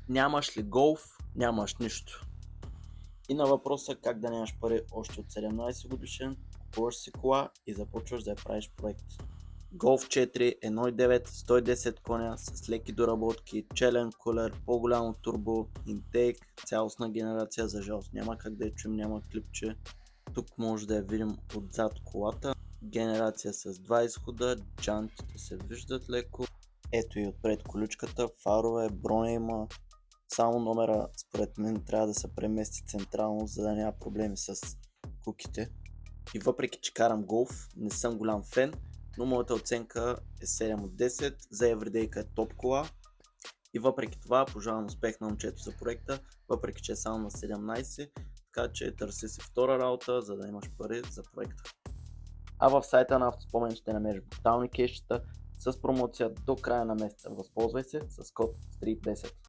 Нямаш ли голф, нямаш нищо. И на въпроса как да нямаш пари още от 17 годишен, купуваш си кола и започваш да я правиш проект. Golf 4, 1.9, 110 коня с леки доработки, челен кулер, по-голямо турбо, интейк, цялостна генерация, за жалост няма как да я чуем, няма клипче. Тук може да я видим отзад колата. Генерация с 2 изхода, джантите се виждат леко. Ето и отпред колючката, фарове, броня има. Само номера според мен трябва да се премести централно, за да няма проблеми с куките. И въпреки че карам голф, не съм голям фен, но моята оценка е 7 от 10, за Everyday е топ кола. И въпреки това пожелавам успех на момчето за проекта, въпреки че е само на 17, така че търси си втора работа, за да имаш пари за проекта. А в сайта на Автоспомен ще намериш брутални кейсчета с промоция до края на месеца. Възползвай се с код STREET10.